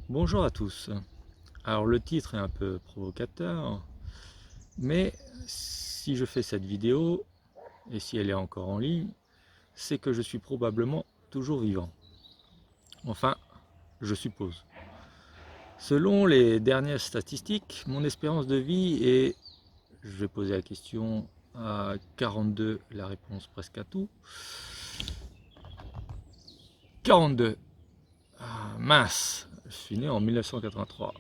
Bonjour à tous. Alors le titre est un peu provocateur, mais si je fais cette vidéo, et si elle est encore en ligne, c'est que je suis probablement toujours vivant. Enfin, je suppose. Selon les dernières statistiques, mon espérance de vie est, je vais poser la question à 42, la réponse presque à tout. 42. Ah, mince, je suis né en 1983.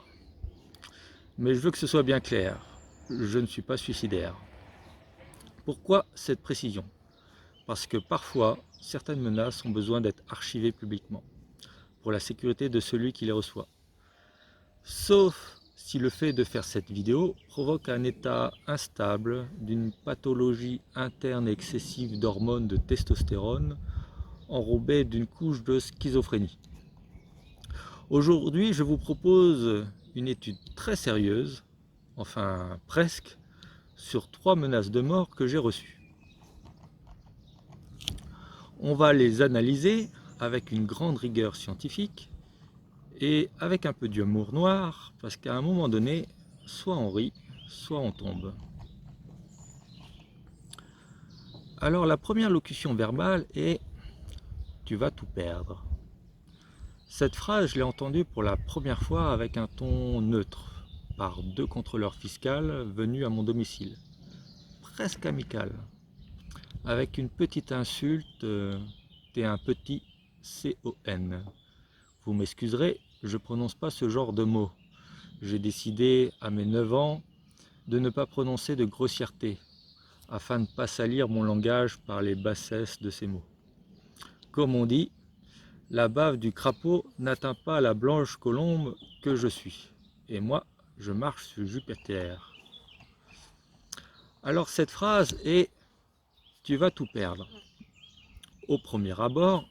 Mais je veux que ce soit bien clair, je ne suis pas suicidaire. Pourquoi cette précision? Parce que parfois, certaines menaces ont besoin d'être archivées publiquement, pour la sécurité de celui qui les reçoit. Sauf si le fait de faire cette vidéo provoque un état instable d'une pathologie interne excessive d'hormones de testostérone enrobée d'une couche de schizophrénie. Aujourd'hui, je vous propose une étude très sérieuse, enfin presque, sur 3 menaces de mort que j'ai reçues. On va les analyser avec une grande rigueur scientifique et avec un peu d'humour noir, parce qu'à un moment donné, soit on rit, soit on tombe. Alors la première locution verbale est « tu vas tout perdre ». Cette phrase, je l'ai entendue pour la première fois avec un ton neutre, par 2 contrôleurs fiscaux venus à mon domicile, presque amical, avec une petite insulte, t'es un petit CON. Vous m'excuserez, je prononce pas ce genre de mots. J'ai décidé à mes 9 ans de ne pas prononcer de grossièreté, afin de ne pas salir mon langage par les bassesses de ces mots. Comme on dit, la bave du crapaud n'atteint pas la blanche colombe que je suis. Et moi, je marche sur Jupiter. Alors cette phrase est « tu vas tout perdre ». Au premier abord,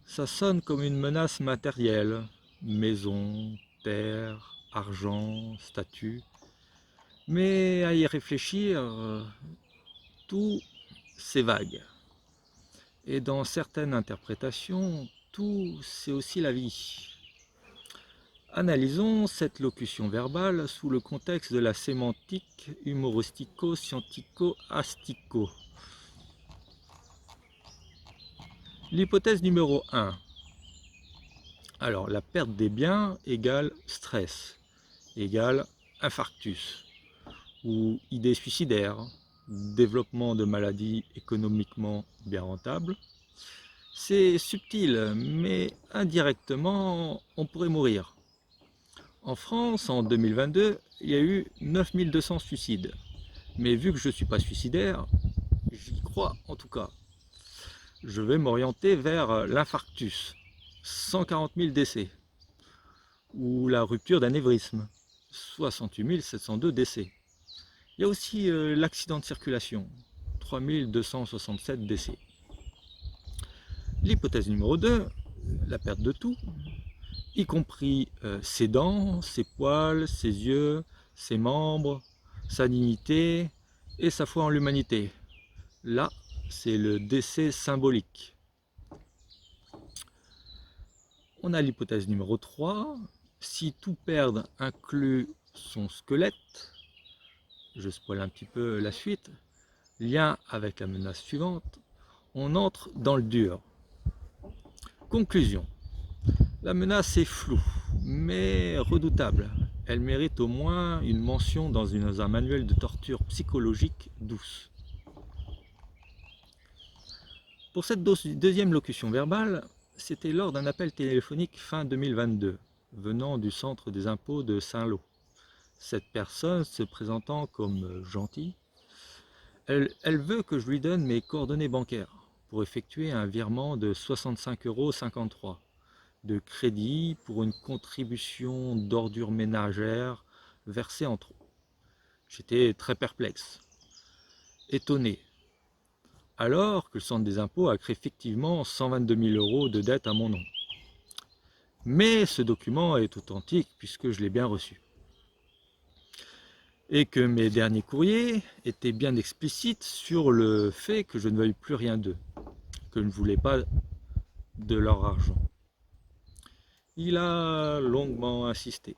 ça sonne comme une menace matérielle, maison, terre, argent, statut. Mais à y réfléchir, tout c'est vague. Et dans certaines interprétations, tout c'est aussi la vie. Analysons cette locution verbale sous le contexte de la sémantique humoristico-scientico-astico. L'hypothèse numéro 1. Alors, la perte des biens égale stress, égale infarctus, ou idée suicidaire, développement de maladies économiquement bien rentables. C'est subtil, mais indirectement, on pourrait mourir. En France, en 2022, il y a eu 9200 suicides. Mais vu que je ne suis pas suicidaire, j'y crois en tout cas. Je vais m'orienter vers l'infarctus, 140 000 décès, ou la rupture d'anévrisme, 68 702 décès. Il y a aussi l'accident de circulation, 3267 décès. L'hypothèse numéro 2, la perte de tout, y compris ses dents, ses poils, ses yeux, ses membres, sa dignité et sa foi en l'humanité. Là, c'est le décès symbolique. On a l'hypothèse numéro 3, si tout perdre inclut son squelette, je spoil un petit peu la suite, lien avec la menace suivante, on entre dans le dur. Conclusion. La menace est floue, mais redoutable. Elle mérite au moins une mention dans un manuel de torture psychologique douce. Pour cette deuxième locution verbale, c'était lors d'un appel téléphonique fin 2022, venant du centre des impôts de Saint-Lô. Cette personne se présentant comme gentille, elle veut que je lui donne mes coordonnées bancaires pour effectuer un virement de 65,53 € de crédit pour une contribution d'ordures ménagères versée en trop. J'étais très perplexe, étonné, alors que le centre des impôts a créé effectivement 122 000 € de dette à mon nom. Mais ce document est authentique puisque je l'ai bien reçu. Et que mes derniers courriers étaient bien explicites sur le fait que je ne veuille plus rien d'eux, que je ne voulais pas de leur argent. Il a longuement insisté,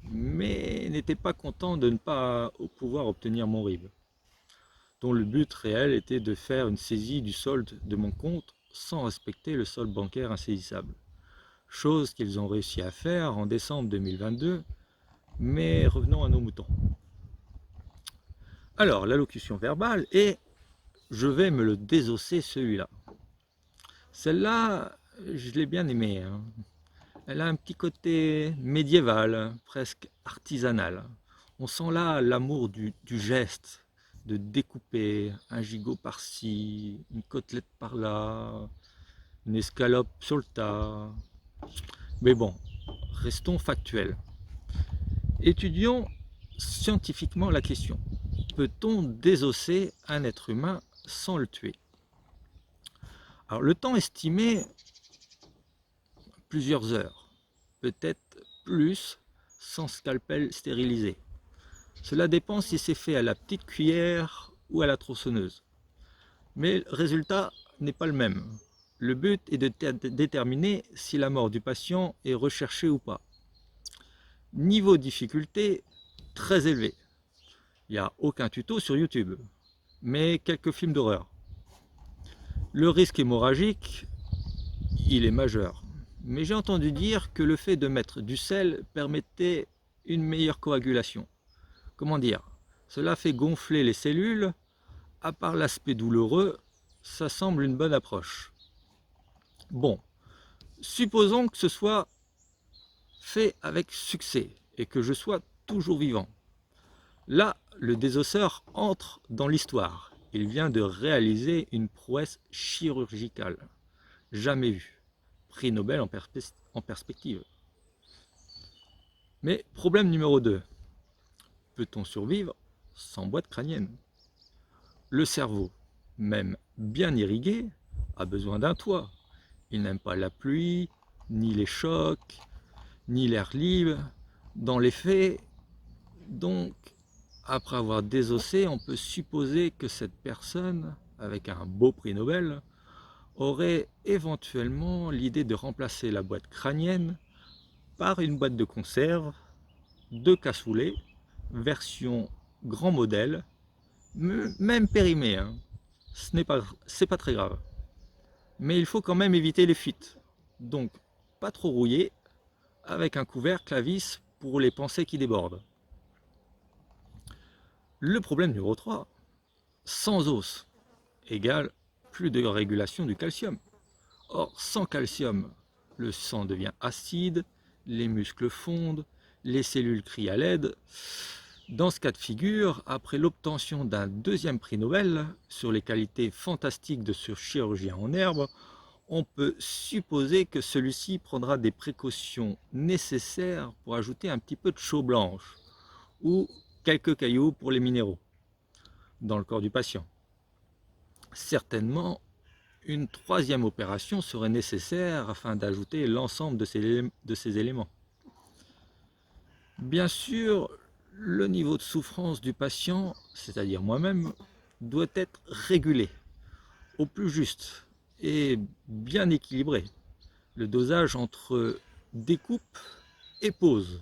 mais n'était pas content de ne pas pouvoir obtenir mon RIB, dont le but réel était de faire une saisie du solde de mon compte sans respecter le solde bancaire insaisissable. Chose qu'ils ont réussi à faire en décembre 2022, mais revenons à nos moutons. Alors, l'allocution verbale, et je vais me le désosser celui-là. Celle-là, je l'ai bien aimée, hein. Elle a un petit côté médiéval, presque artisanal. On sent là l'amour du geste, de découper un gigot par-ci, une côtelette par-là, une escalope sur le tas. Mais bon, restons factuels. Étudions scientifiquement la question. Peut-on désosser un être humain sans le tuer? Alors, le temps estimé, plusieurs heures, peut-être plus, sans scalpel stérilisé. Cela dépend si c'est fait à la petite cuillère ou à la tronçonneuse. Mais le résultat n'est pas le même. Le but est de déterminer si la mort du patient est recherchée ou pas. Niveau difficulté très élevé. Il n'y a aucun tuto sur YouTube, mais quelques films d'horreur. Le risque hémorragique, il est majeur. Mais j'ai entendu dire que le fait de mettre du sel permettait une meilleure coagulation. Comment dire? Cela fait gonfler les cellules. À part l'aspect douloureux, ça semble une bonne approche. Bon, supposons que ce soit fait avec succès et que je sois toujours vivant. Là, le désosseur entre dans l'histoire. Il vient de réaliser une prouesse chirurgicale. Jamais vue. Prix Nobel en perspective. Mais problème numéro 2. Peut-on survivre sans boîte crânienne? Le cerveau, même bien irrigué, a besoin d'un toit. Il n'aime pas la pluie, ni les chocs, ni l'air libre. Dans les faits, donc, après avoir désossé, on peut supposer que cette personne, avec un beau prix Nobel, aurait éventuellement l'idée de remplacer la boîte crânienne par une boîte de conserve, de cassoulet, version grand modèle, même périmée, hein. C'est pas très grave. Mais il faut quand même éviter les fuites. Donc, pas trop rouillé, avec un couvercle à vis pour les pensées qui débordent. Le problème numéro 3, sans os égale plus de régulation du calcium. Or, sans calcium, le sang devient acide, les muscles fondent, les cellules crient à l'aide. Dans ce cas de figure, après l'obtention d'un deuxième prix Nobel sur les qualités fantastiques de ce chirurgien en herbe, on peut supposer que celui-ci prendra des précautions nécessaires pour ajouter un petit peu de chaux blanche ou quelques cailloux pour les minéraux dans le corps du patient. Certainement, une troisième opération serait nécessaire afin d'ajouter l'ensemble de ces éléments. Bien sûr, le niveau de souffrance du patient, c'est-à-dire moi-même, doit être régulé au plus juste et bien équilibré. Le dosage entre découpe et pause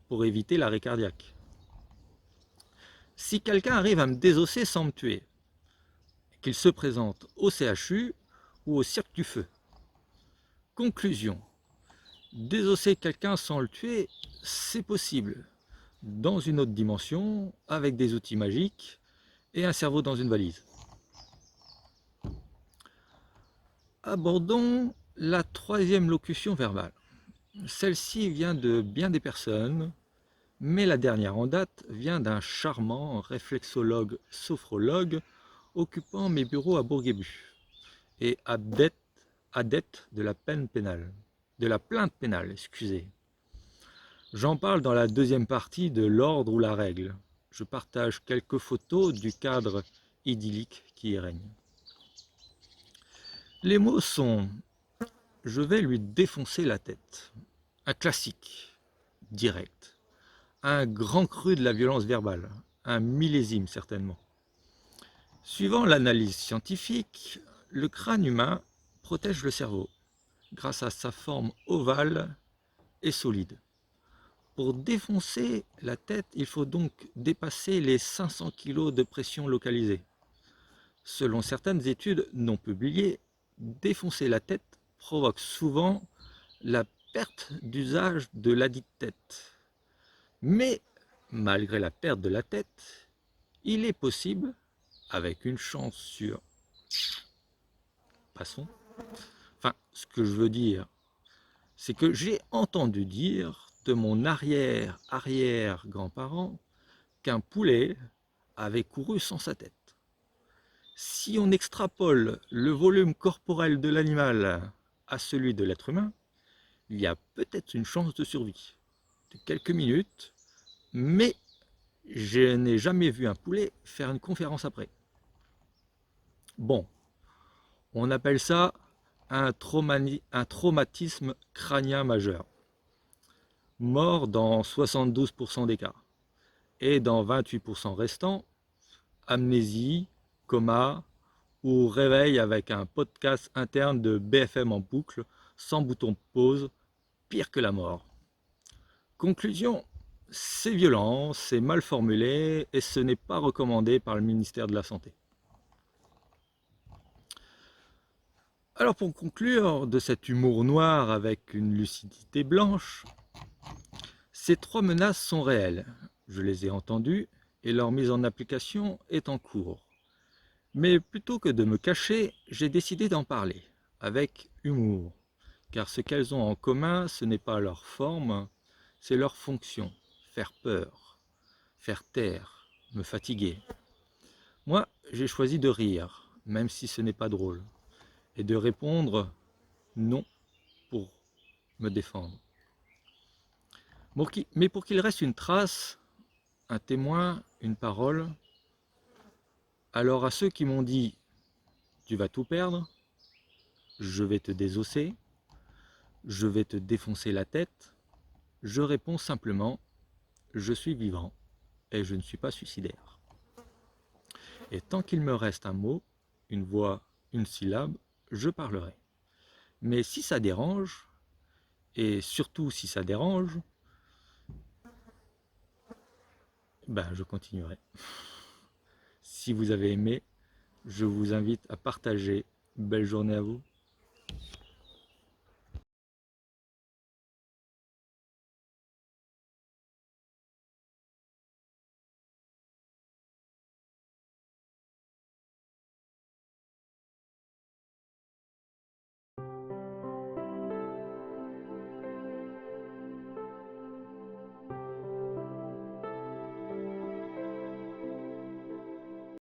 pour éviter l'arrêt cardiaque. Si quelqu'un arrive à me désosser sans me tuer, qu'il se présente au CHU ou au Cirque du Feu. Conclusion. Désosser quelqu'un sans le tuer, c'est possible. Dans une autre dimension, avec des outils magiques et un cerveau dans une valise. Abordons la troisième locution verbale. Celle-ci vient de bien des personnes, mais la dernière en date vient d'un charmant réflexologue sophrologue occupant mes bureaux à Bourguébu et adepte de la peine pénale, de la plainte pénale, excusez. J'en parle dans la deuxième partie de l'ordre ou la règle. Je partage quelques photos du cadre idyllique qui y règne. Les mots sont « je vais lui défoncer la tête », un classique, direct, un grand cru de la violence verbale, un millésime certainement. Suivant l'analyse scientifique, le crâne humain protège le cerveau grâce à sa forme ovale et solide. Pour défoncer la tête, il faut donc dépasser les 500 kg de pression localisée. Selon certaines études non publiées, défoncer la tête provoque souvent la perte d'usage de ladite tête. Mais malgré la perte de la tête, il est possible, avec une chance sur... Passons. Enfin, ce que je veux dire, c'est que j'ai entendu dire de mon arrière-arrière-grand-parent qu'un poulet avait couru sans sa tête. Si on extrapole le volume corporel de l'animal à celui de l'être humain, il y a peut-être une chance de survie de quelques minutes, mais je n'ai jamais vu un poulet faire une conférence après. Bon, on appelle ça un traumatisme crânien majeur. Mort dans 72% des cas. Et dans 28% restants, amnésie, coma ou réveil avec un podcast interne de BFM en boucle, sans bouton pause, pire que la mort. Conclusion, c'est violent, c'est mal formulé et ce n'est pas recommandé par le ministère de la Santé. Alors pour conclure de cet humour noir avec une lucidité blanche, ces trois menaces sont réelles. Je les ai entendues et leur mise en application est en cours. Mais plutôt que de me cacher, j'ai décidé d'en parler, avec humour. Car ce qu'elles ont en commun, ce n'est pas leur forme, c'est leur fonction. Faire peur, faire taire, me fatiguer. Moi, j'ai choisi de rire, même si ce n'est pas drôle, et de répondre non pour me défendre. Mais pour qu'il reste une trace, un témoin, une parole, alors à ceux qui m'ont dit « tu vas tout perdre, je vais te désosser, je vais te défoncer la tête », je réponds simplement « je suis vivant et je ne suis pas suicidaire ». Et tant qu'il me reste un mot, une voix, une syllabe, je parlerai. Mais si ça dérange, et surtout si ça dérange, ben je continuerai. Si vous avez aimé, je vous invite à partager. Belle journée à vous.